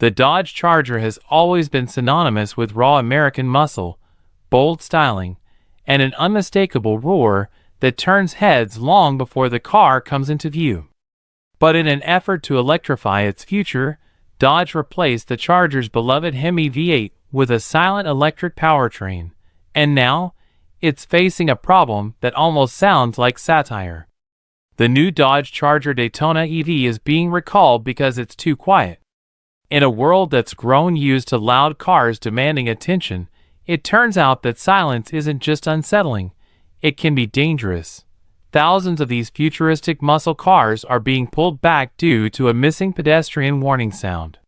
The Dodge Charger has always been synonymous with raw American muscle, bold styling, and an unmistakable roar that turns heads long before the car comes into view. But in an effort to electrify its future, Dodge replaced the Charger's beloved Hemi V8 with a silent electric powertrain, and now it's facing a problem that almost sounds like satire. The new Dodge Charger Daytona EV is being recalled because it's too quiet. In a world that's grown used to loud cars demanding attention, it turns out that silence isn't just unsettling, it can be dangerous. Thousands of these futuristic muscle cars are being pulled back due to a missing pedestrian warning sound.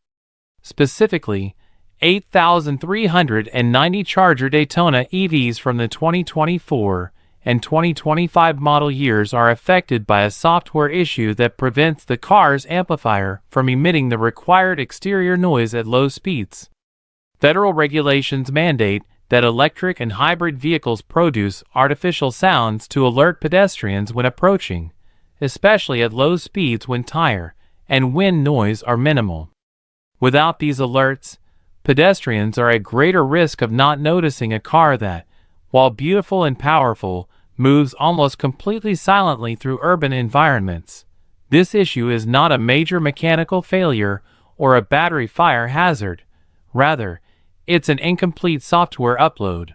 Specifically, 8,390 Charger Daytona EVs from the 2024 and 2025 model years are affected by a software issue that prevents the car's amplifier from emitting the required exterior noise at low speeds. Federal regulations mandate that electric and hybrid vehicles produce artificial sounds to alert pedestrians when approaching, especially at low speeds when tire and wind noise are minimal. Without these alerts, pedestrians are at greater risk of not noticing a car that, while beautiful and powerful, moves almost completely silently through urban environments. This issue is not a major mechanical failure or a battery fire hazard. Rather, it's an incomplete software upload.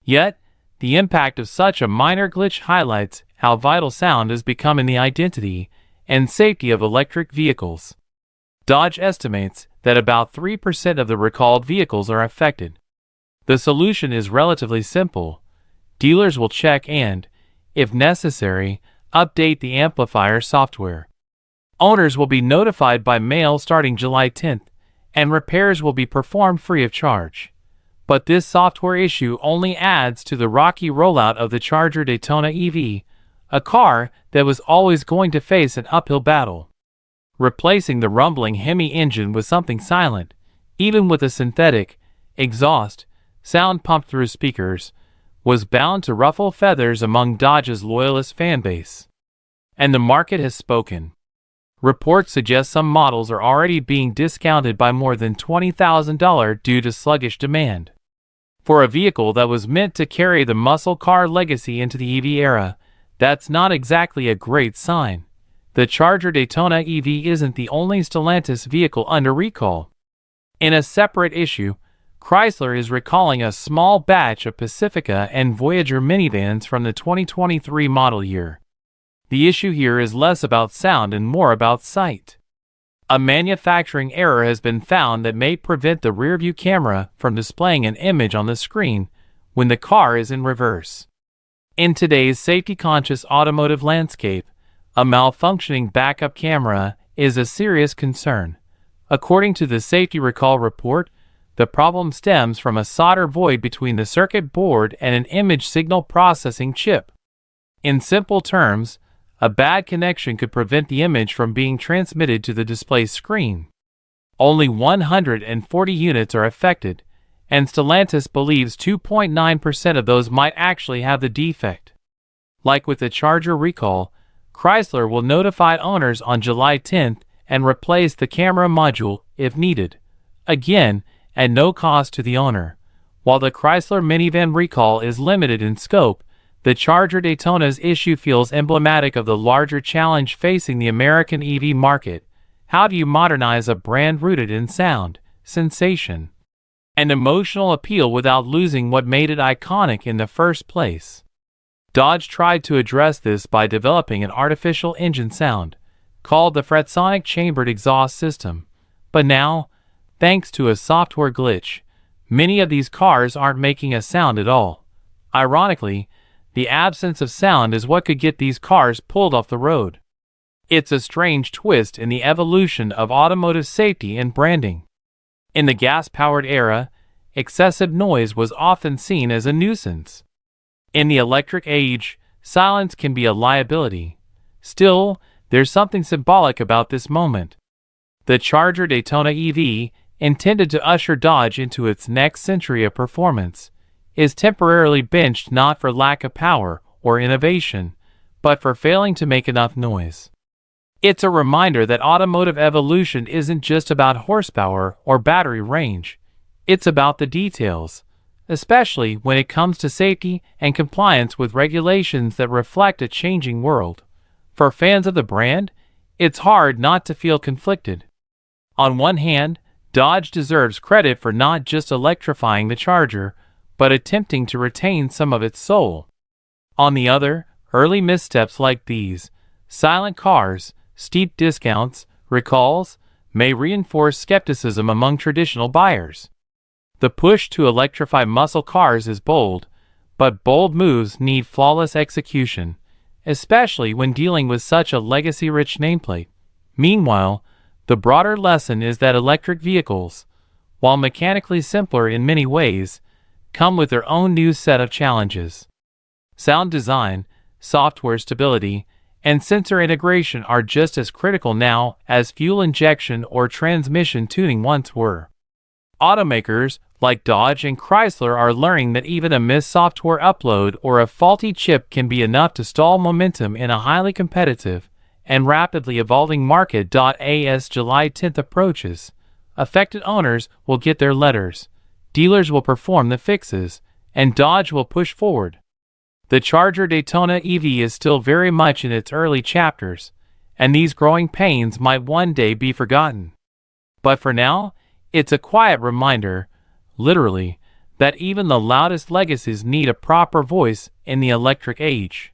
Yet, the impact of such a minor glitch highlights how vital sound has become in the identity and safety of electric vehicles. Dodge estimates that about 3% of the recalled vehicles are affected. The solution is relatively simple. Dealers will check and, if necessary, update the amplifier software. Owners will be notified by mail starting July 10th, and repairs will be performed free of charge. But this software issue only adds to the rocky rollout of the Charger Daytona EV, a car that was always going to face an uphill battle. Replacing the rumbling Hemi engine with something silent, even with a synthetic exhaust sound pumped through speakers, was bound to ruffle feathers among Dodge's loyalist fanbase. And the market has spoken. Reports suggest some models are already being discounted by more than $20,000 due to sluggish demand. For a vehicle that was meant to carry the muscle car legacy into the EV era, that's not exactly a great sign. The Charger Daytona EV isn't the only Stellantis vehicle under recall. In a separate issue, Chrysler is recalling a small batch of Pacifica and Voyager minivans from the 2023 model year. The issue here is less about sound and more about sight. A manufacturing error has been found that may prevent the rearview camera from displaying an image on the screen when the car is in reverse. In today's safety-conscious automotive landscape, a malfunctioning backup camera is a serious concern. According to the Safety Recall report, the problem stems from a solder void between the circuit board and an image signal processing chip. In simple terms, a bad connection could prevent the image from being transmitted to the display screen. Only 140 units are affected, and Stellantis believes 2.9% of those might actually have the defect. Like with the Charger recall, Chrysler will notify owners on July 10th and replace the camera module if needed, again at no cost to the owner. While the Chrysler minivan recall is limited in scope, the Charger Daytona's issue feels emblematic of the larger challenge facing the American EV market. How do you modernize a brand rooted in sound, sensation, and emotional appeal without losing what made it iconic in the first place? Dodge tried to address this by developing an artificial engine sound, called the Fretsonic Chambered Exhaust System. But now, thanks to a software glitch, many of these cars aren't making a sound at all. Ironically, the absence of sound is what could get these cars pulled off the road. It's a strange twist in the evolution of automotive safety and branding. In the gas-powered era, excessive noise was often seen as a nuisance. In the electric age, silence can be a liability. Still, there's something symbolic about this moment. The Charger Daytona EV, intended to usher Dodge into its next century of performance, is temporarily benched not for lack of power or innovation, but for failing to make enough noise. It's a reminder that automotive evolution isn't just about horsepower or battery range. It's about the details, especially when it comes to safety and compliance with regulations that reflect a changing world. For fans of the brand, it's hard not to feel conflicted. On one hand, Dodge deserves credit for not just electrifying the Charger, but attempting to retain some of its soul. On the other, early missteps like these, silent cars, steep discounts, recalls, may reinforce skepticism among traditional buyers. The push to electrify muscle cars is bold, but bold moves need flawless execution, especially when dealing with such a legacy-rich nameplate. Meanwhile, the broader lesson is that electric vehicles, while mechanically simpler in many ways, come with their own new set of challenges. Sound design, software stability, and sensor integration are just as critical now as fuel injection or transmission tuning once were. Automakers like Dodge and Chrysler are learning that even a missed software upload or a faulty chip can be enough to stall momentum in a highly competitive and rapidly evolving market. As July 10th approaches, affected owners will get their letters, dealers will perform the fixes, and Dodge will push forward. The Charger Daytona EV is still very much in its early chapters, and these growing pains might one day be forgotten. But for now, it's a quiet reminder, literally, that even the loudest legacies need a proper voice in the electric age.